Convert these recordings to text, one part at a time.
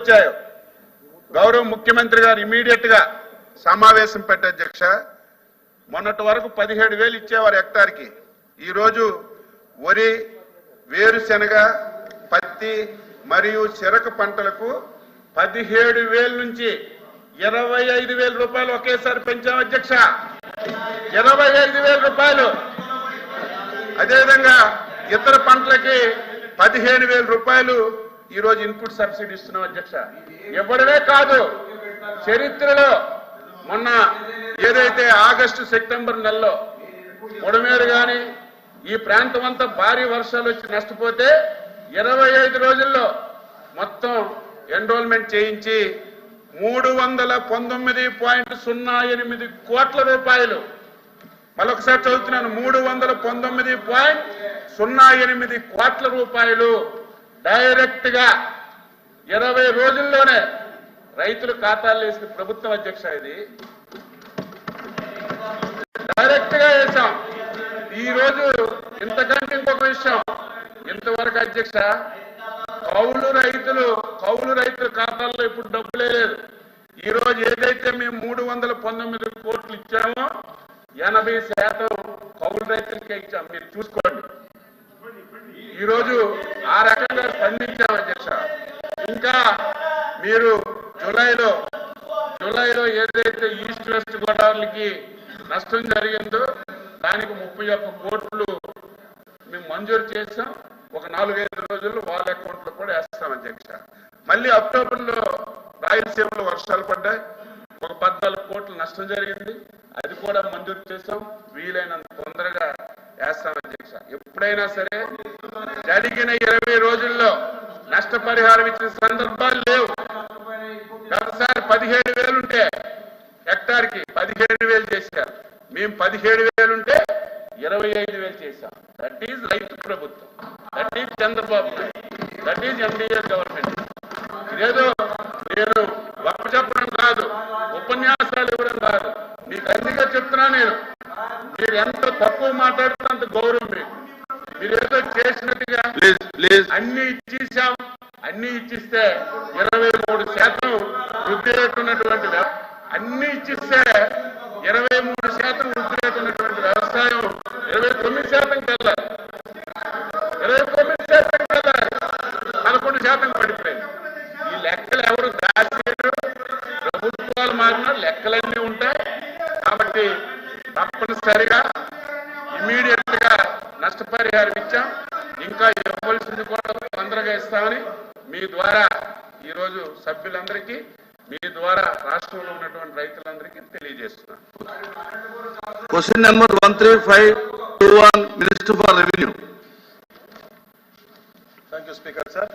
వచ్చాయో గౌరవ ముఖ్యమంత్రి గారు ఇమీడియట్ గా సమావేశం పెట్టే అధ్యక్ష. మొన్నటి వరకు 17,000 ఇచ్చేవారు హెక్టార్కి. ఈరోజు వరి, వేరుశెనగ, పత్తి మరియు చెరకు పంటలకు 17,000 నుంచి 25,000 రూపాయలు ఒకేసారి పెంచాం అధ్యక్ష. 25,000 రూపాయలు. అదేవిధంగా ఇతర పంటలకి 15,000 రూపాయలు ఈరోజు ఇన్పుట్ సబ్సిడీ ఇస్తున్నాం అధ్యక్ష. ఇవ్వడమే కాదు, చరిత్రలో మొన్న ఏదైతే ఆగస్టు సెప్టెంబర్ నెలలో ఉడమేరు కానీ ఈ ప్రాంతం అంతా భారీ వర్షాలు వచ్చి నష్టపోతే 25 రోజుల్లో మొత్తం ఎన్రోల్మెంట్ చేయించి 319.08 కోట్ల రూపాయలు. మరొకసారి చదువుతున్నాను, 319.08 కోట్ల రూపాయలు డైరెక్ట్ గా 20 రోజుల్లోనే రైతుల ఖాతాలు వేసిన ప్రభుత్వం అధ్యక్ష. ఇది డైరెక్ట్ గా వేసాం. ఈ రోజు ఇంతకంటే ఇంకొక విషయం, ఇంతవరకు అధ్యక్ష కౌలు రైతుల ఖాతాల్లో ఇప్పుడు డబ్బులే లేదు. ఈ రోజు ఏదైతే మేము 319 కోట్లు ఇచ్చామో 80% కౌలు రైతులకే ఇచ్చాం. మీరు చూసుకోండి. ఈరోజు ఆ రకంగా స్పందించాం అధ్యక్ష. ఇంకా మీరు జూలైలో ఏదైతే ఈస్ట్ వెస్ట్ గోదావరికి నష్టం జరిగిందో దానికి 31 కోట్లు మేము మంజూరు చేసాం. ఒక 4-5 రోజుల్లో వాళ్ళ అకౌంట్లో కూడా వేస్తాం అధ్యక్ష. మళ్ళీ అక్టోబర్లో రాయలసీమలో వర్షాలు పడ్డాయి, ఒక 14 కోట్ల నష్టం జరిగింది. అది కూడా మంజూరు చేసాం. వీలైనంత తొందరగా వేస్తాం అధ్యక్ష. ఎప్పుడైనా సరే జరిగిన 20 రోజుల్లో నష్టపరిహారం ఇచ్చిన సందర్భాలు లేవు. గతసారి 17,000 ఉంటే హెక్టార్కి 17,000 చేశారు. మేము 17,000 ఉంటే 25,000 చేశాం. దట్ ఈజ్ రైతు ప్రభుత్వం, that is Chandrababu Naidu, that is NDA government. ఇదేదో నేను గొప్ప చెప్పడం కాదు, ఉపన్యాసాలు ఇవ్వడం కాదు, మీకు అందుకే చెప్తున్నా. మీరు ఎంత తక్కువ మాట్లాడితే అంత గౌరవం మీకు. మీరు ఏదో చేసినట్టుగా అన్ని ఇచ్చేసాం, అన్ని ఇచ్చిస్తే 23% వృద్ధి రేటు ఉన్నటువంటి అన్ని ఇచ్చిస్తే 23% వృద్ధి రేటు ఉన్నటువంటి వ్యవసాయం 29% వెళ్ళాలి. 29% వెళ్ళాలి. 11% పడిపోయింది. ఈ లెక్కలు ఎవరు దాచేరు? ప్రభుత్వాలు మారినా లెక్కలన్నీ ఉంటాయి. కాబట్టి తప్పనిసరిగా ఇమీడియట్ గా నష్టపరిహారం ఇచ్చాం. ఇంకా ఇవ్వాల్సింది కూడా తొందరగా ఇస్తామని మీ ద్వారా ఈరోజు సభ్యులందరికీ, మీ ద్వారా రాష్ట్రంలో ఉన్నటువంటి రైతులందరికీ తెలియజేస్తున్నాను. Question number 13521 minister for revenue. Thank you speaker sir.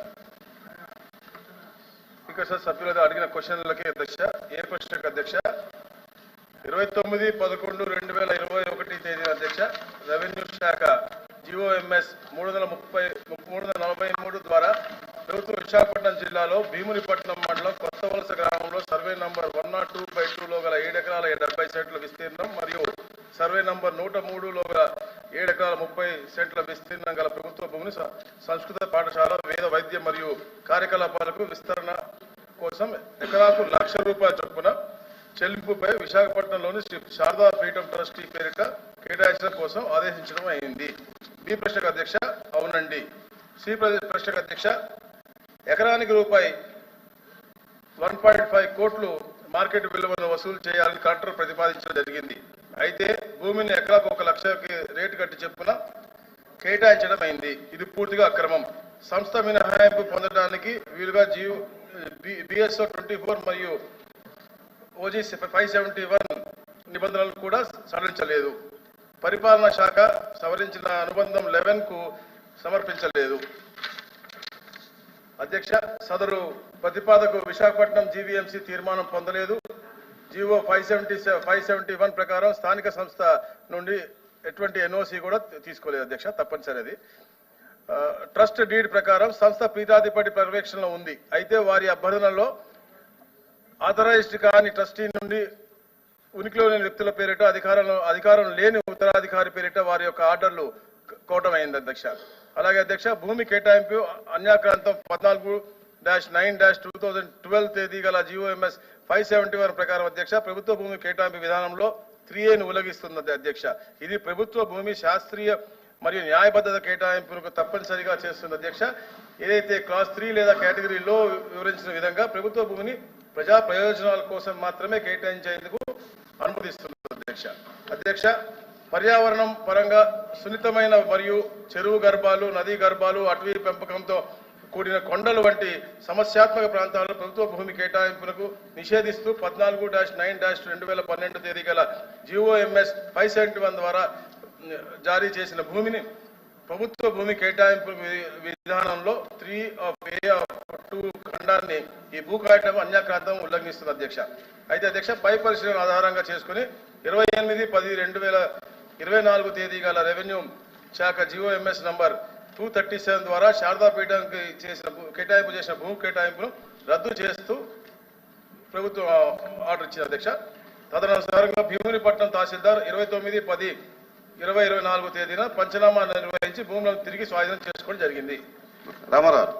Speaker sir, సభ్యులు అడిగిన క్వశ్చన్లకి అధ్యక్ష, ఏ ప్రశ్నకు అధ్యక్ష 29/11/2021 తేదీన అధ్యక్ష రెవెన్యూ శాఖ GOMS 343 ద్వారా ప్రభుత్వం విశాఖపట్నం జిల్లాలో భీమునిపట్నం మండలం కొత్త వలస గ్రామంలో సర్వే నంబర్ 102/2లో గల 7 ఎకరాల 70 సెంట్ల విస్తీర్ణం మరియు సర్వే నంబర్ 103లో గల 7 ఎకరాల 30 సెంట్ల విస్తీర్ణం గల ప్రభుత్వ భూమిని సంస్కృత పాఠశాల, వేద వైద్య మరియు కార్యకలాపాలకు విస్తరణ కోసం ఎకరాకు ₹1,00,000 చొప్పున చెల్లింపుపై విశాఖపట్నంలోని శ్రీ శారదా పీఠం ట్రస్టీ పేరిట కేటాయించడం కోసం ఆదేశించడం అయింది. బి ప్రశ్నకు అధ్యక్ష అవునండి. సి ప్రశ్నకు అధ్యక్ష ఎకరానికి ₹1.5 కోట్లు మార్కెట్ విలువను వసూలు చేయాలని కలెక్టర్ ప్రతిపాదించడం జరిగింది. అయితే భూమిని ఎకరాకు ₹1,00,000కి రేటు కట్టి చెప్పున కేటాయించడం అయింది. ఇది పూర్తిగా అక్రమం. సంస్థ మినహాయింపు పొందడానికి వీలుగా BSO 24 మరియు OG 571 నిబంధనలు కూడా సడలించలేదు. పరిపాలనా శాఖ సవరించిన అనుబంధం 11కు సమర్పించలేదు. అధ్యక్ష, సదరు ప్రతిపాదకు విశాఖపట్నం GVMC తీర్మానం పొందలేదు. GO 571 ప్రకారం స్థానిక సంస్థ నుండి ఎటువంటి NOC కూడా తీసుకోలేదు అధ్యక్ష. తప్పనిసరి అది. ట్రస్ట్ డీడ్ ప్రకారం సంస్థ పీఠాధిపతి పర్యవేక్షణలో ఉంది. అయితే వారి అభ్యర్థనలో ఆథరైజ్డ్ కాని ట్రస్టీ నుండి ఉనికిలో లేని వ్యక్తుల పేరిట అధికారం లేని ఉత్తరాధికారి పేరిట వారి యొక్క ఆర్డర్లు కోవటమైంది అధ్యక్ష. అలాగే అధ్యక్ష, భూమి కేటాయింపు అన్యాక్రాంతం 14 9-2012 తేదీ గల GOMS 571 ప్రకారం అధ్యక్ష ప్రభుత్వ భూమి కేటాయింపు విధానంలో 3A ను ఉల్లంఘిస్తున్నది అధ్యక్ష. ఇది ప్రభుత్వ భూమి శాస్త్రీయ మరియు న్యాయబద్ధత కేటాయింపులకు తప్పనిసరిగా చేస్తుంది అధ్యక్ష. ఏదైతే క్లాస్ 3 లేదా కేటగిరీలో వివరించిన విధంగా ప్రభుత్వ భూమిని ప్రజా ప్రయోజనాల కోసం మాత్రమే కేటాయించేందుకు అనుమతిస్తుంది అధ్యక్ష. పర్యావరణం పరంగా సున్నితమైన మరియు చెరువు గర్భాలు, నదీ గర్భాలు, అటవీ పెంపకంతో కూడిన కొండలు వంటి సమస్యాత్మక ప్రాంతాల్లో ప్రభుత్వ భూమి కేటాయింపులకు నిషేధిస్తూ 14-9-2012 తేదీ గల GOMS 571 ద్వారా జారీ చేసిన భూమిని ప్రభుత్వ భూమి కేటాయింపు విధానంలో 3A(2) ఖండాన్ని ఈ భూకాయటం అన్యాక్రాంతం ఉల్లంఘిస్తుంది అధ్యక్ష. అయితే అధ్యక్ష పై పరిశీలన ఆధారంగా చేసుకుని 28-10-2024 తేదీ గల రెవెన్యూ శాఖ GOMS నంబర్ 237 ద్వారా శారదాపీఠంకి కేటాయింపు చేసిన భూ కేటాయింపును రద్దు చేస్తూ ప్రభుత్వం ఆర్డర్ ఇచ్చింది అధ్యక్ష. తదనుసారంగా భీమునిపట్నం తహసీల్దార్ 29-10-2024 తేదీన పంచనామా నిర్వహించి భూములను తిరిగి స్వాధీనం చేసుకోవడం జరిగింది. రామారావు.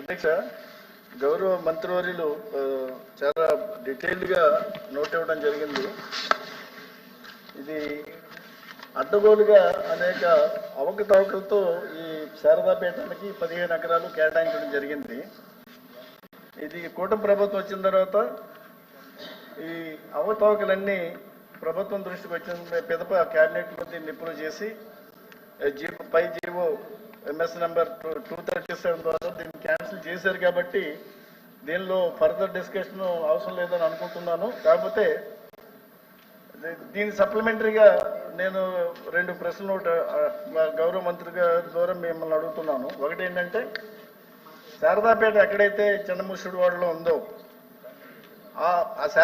అధ్యక్ష, గౌరవ మంత్రివర్యులు చాలా డీటెయిల్డ్గా నోట్ ఇవ్వడం జరిగింది. ఇది అడ్డగోలుగా అనేక అవకతవకలతో ఈ శారదాపేటకి 15 ఎకరాలు కేటాయించడం జరిగింది. ఇది కూటమి ప్రభుత్వం వచ్చిన తర్వాత ఈ అవకతవకలన్నీ ప్రభుత్వం దృష్టికి వచ్చిన పిదప క్యాబినెట్లో దీన్ని అప్రూవ్ చేసి పై GOMS నంబర్ 237 ద్వారా దీన్ని క్యాన్సిల్ చేశారు. కాబట్టి దీనిలో ఫర్దర్ డిస్కషన్ అవసరం లేదని అనుకుంటున్నాను. కాకపోతే దీని సప్లిమెంటరీగా నేను 2 ప్రశ్నలు గౌరవ మంత్రి గారి ద్వారా మిమ్మల్ని అడుగుతున్నాను. ఒకటి ఏంటంటే, శారదాపేట ఎక్కడైతే చిన్నముషుడివాడలో ఉందో ఆ శారదా